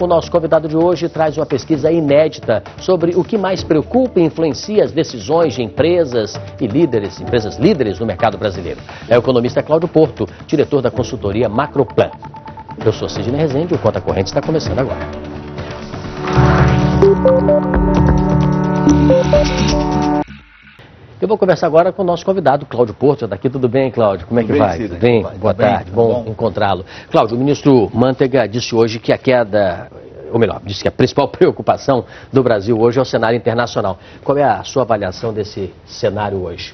O nosso convidado de hoje traz uma pesquisa inédita sobre o que mais preocupa e influencia as decisões de empresas líderes no mercado brasileiro. É o economista Cláudio Porto, diretor da consultoria Macroplan. Eu sou Sidney Rezende e o Conta Corrente está começando agora. Eu vou conversar agora com o nosso convidado, Cláudio Porto. Está aqui, tudo bem, Cláudio? Como é que vai? Tudo bem? Boa tarde, bom encontrá-lo. Cláudio, o ministro Mantega disse hoje que a queda, ou melhor, disse que a principal preocupação do Brasil hoje é o cenário internacional. Qual é a sua avaliação desse cenário hoje?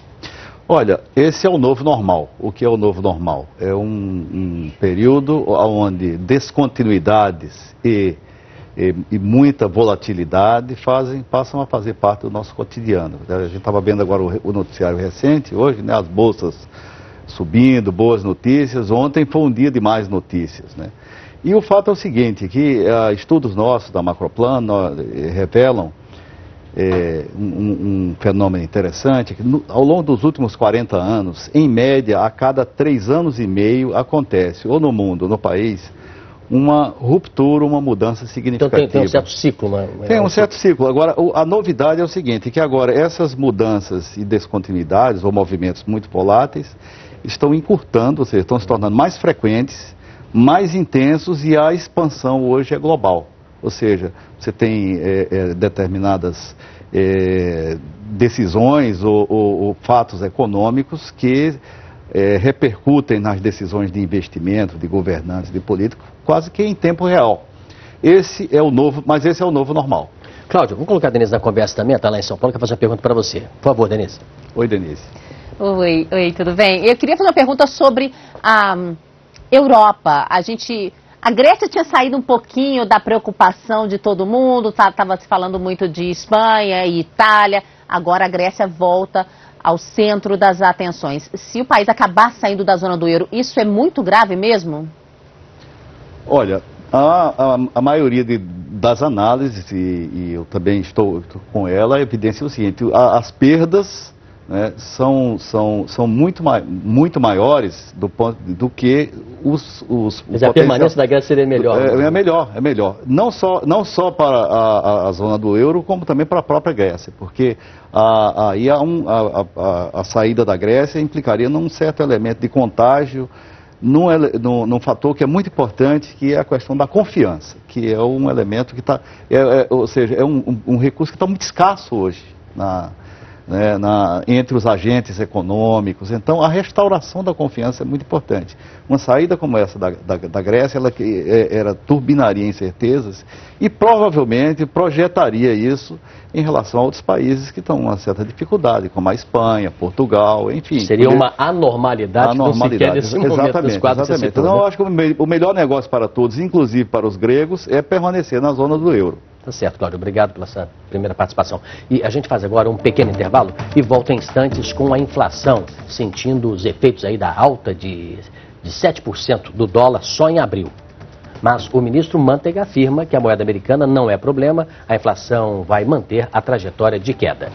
Olha, esse é o novo normal. O que é o novo normal? É um período onde descontinuidades e muita volatilidade passam a fazer parte do nosso cotidiano. A gente estava vendo agora o noticiário recente, hoje, né, as bolsas subindo, boas notícias. Ontem foi um dia de mais notícias, né? E o fato é o seguinte, que estudos nossos da Macroplan revelam um fenômeno interessante, que ao longo dos últimos 40 anos, em média, a cada 3 anos e meio acontece, ou no mundo, ou no país, uma ruptura, uma mudança significativa. Então tem um certo ciclo, né? Tem um certo ciclo. Agora, a novidade é o seguinte, que agora essas mudanças e descontinuidades, ou movimentos muito voláteis, estão encurtando, ou seja, estão se tornando mais frequentes, mais intensos, e a expansão hoje é global. Ou seja, você tem determinadas decisões ou fatos econômicos que repercutem nas decisões de investimento, de governança, de política, quase que em tempo real. Esse é o novo normal. Cláudio, vamos colocar a Denise na conversa também, está lá em São Paulo, quer fazer uma pergunta para você. Por favor, Denise. Oi, Denise. Oi, tudo bem? Eu queria fazer uma pergunta sobre a Europa. A Grécia tinha saído um pouquinho da preocupação de todo mundo, estava se falando muito de Espanha e Itália, agora a Grécia volta ao centro das atenções. Se o país acabar saindo da zona do euro, isso é muito grave mesmo? Olha, a maioria das análises, e eu também estou com ela, evidencia o seguinte: as perdas, né, são muito maiores do que Mas a permanência da Grécia seria melhor. É melhor. Não só para a zona do euro, como também para a própria Grécia, porque aí a saída da Grécia implicaria num certo elemento de contágio, num fator que é muito importante, que é a questão da confiança, que é um elemento que está, ou seja, é um recurso que está muito escasso hoje entre os agentes econômicos. Então, a restauração da confiança é muito importante. Uma saída como essa da Grécia, ela turbinaria incertezas e provavelmente projetaria isso em relação a outros países que estão com uma certa dificuldade, como a Espanha, Portugal, enfim. Seria uma anormalidade que não se quer nesse momento dos quadros que você citou, Então, eu acho que o melhor negócio para todos, inclusive para os gregos, é permanecer na zona do euro. Tá certo, Cláudio. Obrigado pela sua primeira participação. E a gente faz agora um pequeno intervalo e volta em instantes com a inflação, sentindo os efeitos aí da alta de 7% do dólar só em abril. Mas o ministro Mantega afirma que a moeda americana não é problema, a inflação vai manter a trajetória de queda.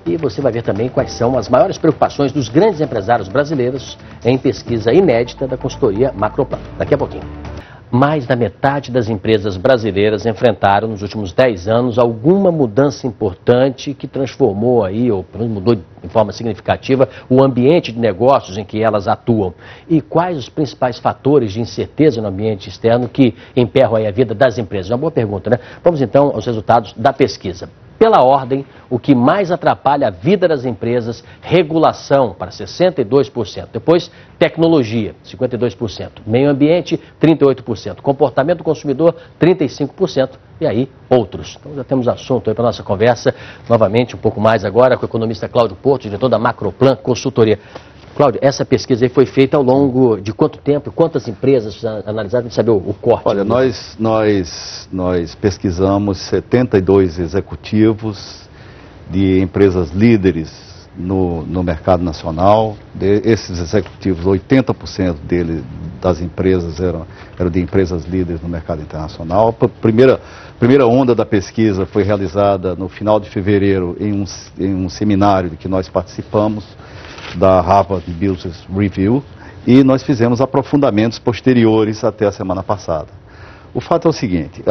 E você vai ver também quais são as maiores preocupações dos grandes empresários brasileiros em pesquisa inédita da consultoria Macroplan. Daqui a pouquinho. Mais da metade das empresas brasileiras enfrentaram nos últimos 10 anos alguma mudança importante que transformou aí, ou mudou de forma significativa, o ambiente de negócios em que elas atuam. E quais os principais fatores de incerteza no ambiente externo que emperram aí a vida das empresas? É uma boa pergunta, né? Vamos então aos resultados da pesquisa. Pela ordem, o que mais atrapalha a vida das empresas: regulação, para 62%. Depois, tecnologia, 52%. Meio ambiente, 38%. Comportamento do consumidor, 35%. E aí, outros. Então, já temos assunto aí para a nossa conversa. Novamente, um pouco mais agora, com o economista Cláudio Porto, diretor da Macroplan Consultoria. Cláudio, essa pesquisa aí foi feita ao longo de quanto tempo? Quantas empresas analisaram para saber o corte? Olha, nós pesquisamos 72 executivos de empresas líderes no mercado nacional. Esses executivos, 80% das empresas eram de empresas líderes no mercado internacional. A primeira onda da pesquisa foi realizada no final de fevereiro em um seminário de que nós participamos, da Harvard Business Review, e nós fizemos aprofundamentos posteriores até a semana passada. O fato é o seguinte,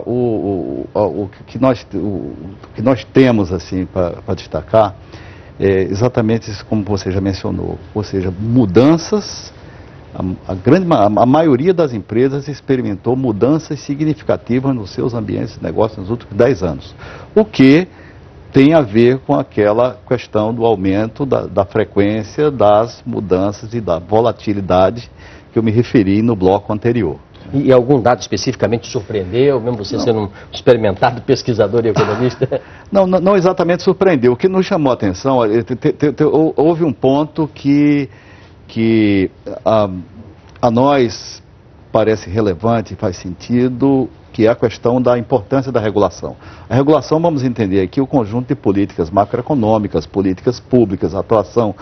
o que nós temos assim para destacar é exatamente isso como você já mencionou, ou seja, mudanças, a maioria das empresas experimentou mudanças significativas nos seus ambientes de negócio nos últimos 10 anos, o que tem a ver com aquela questão do aumento da frequência das mudanças e da volatilidade que eu me referi no bloco anterior. E algum dado especificamente surpreendeu, mesmo você sendo um experimentado pesquisador e economista? Não exatamente surpreendeu. O que nos chamou a atenção, houve um ponto que a nós parece relevante e faz sentido, que é a questão da importância da regulação. A regulação, vamos entender aqui, o conjunto de políticas macroeconômicas, políticas públicas, a atuação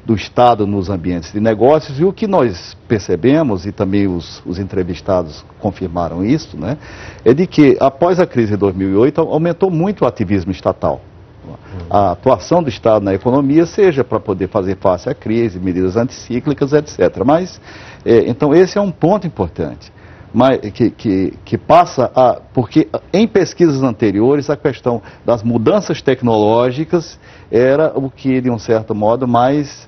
do Estado nos ambientes de negócios, e o que nós percebemos, e também os entrevistados confirmaram isso, né, é de que após a crise de 2008 aumentou muito o ativismo estatal. A atuação do Estado na economia, seja para poder fazer face à crise, medidas anticíclicas, etc. Mas, então esse é um ponto importante. Mas, que passa porque em pesquisas anteriores a questão das mudanças tecnológicas era o que, de um certo modo, mais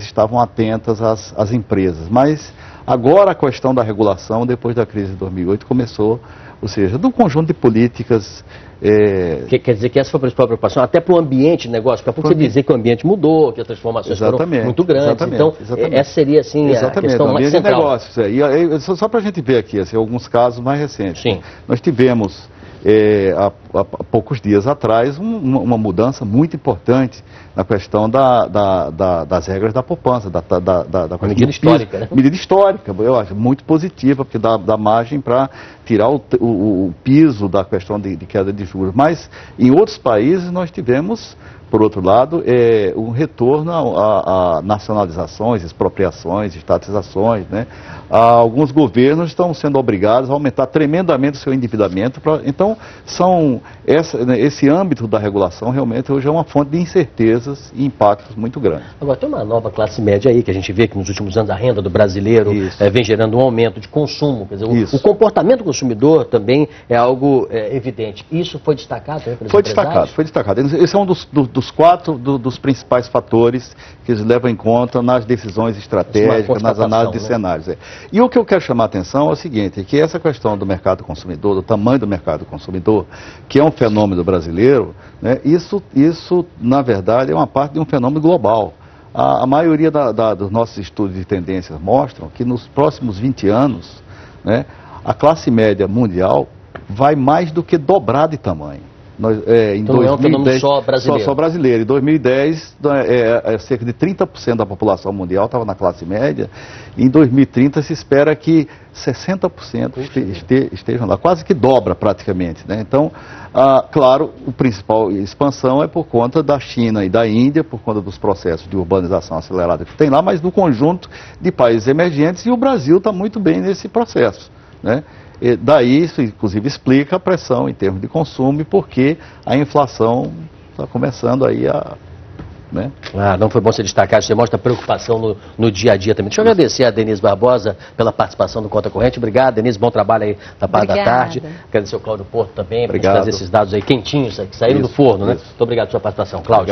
estavam atentas as empresas. Mas agora a questão da regulação, depois da crise de 2008, começou, ou seja, do conjunto de políticas... Quer dizer que essa foi a principal preocupação, até para o ambiente de negócio, para você dizer que o ambiente mudou, que as transformações foram muito grandes. Então, essa seria assim a questão mais central. Negócios, só para a gente ver aqui, assim, alguns casos mais recentes. Sim. Nós tivemos, há poucos dias atrás, uma mudança muito importante na questão das regras da poupança, da medida histórica, né? Medida histórica, eu acho muito positiva, porque dá margem para tirar o piso da questão de queda de juros. Mas em outros países nós tivemos, por outro lado, um retorno a nacionalizações, expropriações, estatizações, né? Alguns governos estão sendo obrigados a aumentar tremendamente o seu endividamento. Então, esse âmbito da regulação realmente hoje é uma fonte de incertezas e impactos muito grandes. Agora, tem uma nova classe média aí, que a gente vê que nos últimos anos a renda do brasileiro vem gerando um aumento de consumo. Quer dizer, o comportamento do consumidor também é algo evidente. Isso foi destacado também pelos empresários? Foi destacado. Esse é um dos principais fatores que eles levam em conta nas decisões estratégicas, nas análises de cenários. E o que eu quero chamar a atenção é o seguinte, que essa questão do mercado consumidor, do tamanho do mercado consumidor, que é um fenômeno brasileiro, né, isso, na verdade, é uma parte de um fenômeno global. A maioria dos nossos estudos de tendências mostram que nos próximos 20 anos, né, a classe média mundial vai mais do que dobrar de tamanho. Então não é um fenômeno só brasileiro. Só brasileiro. Em 2010, cerca de 30% da população mundial estava na classe média. E em 2030 se espera que 60% estejam lá, quase que dobra praticamente, né? Então, claro, a principal expansão é por conta da China e da Índia, por conta dos processos de urbanização acelerada que tem lá, mas do conjunto de países emergentes, e o Brasil está muito bem nesse processo, né? E daí isso, inclusive, explica a pressão em termos de consumo e porque a inflação está começando aí a... Né? Não foi bom você destacar, você mostra preocupação no dia a dia também. Deixa eu agradecer a Denise Barbosa pela participação no Conta Corrente. Obrigado, Denise, bom trabalho aí na parte da tarde. Agradecer ao Cláudio Porto também, por trazer esses dados aí quentinhos, que saíram do forno, né? Muito obrigado pela sua participação, Cláudio.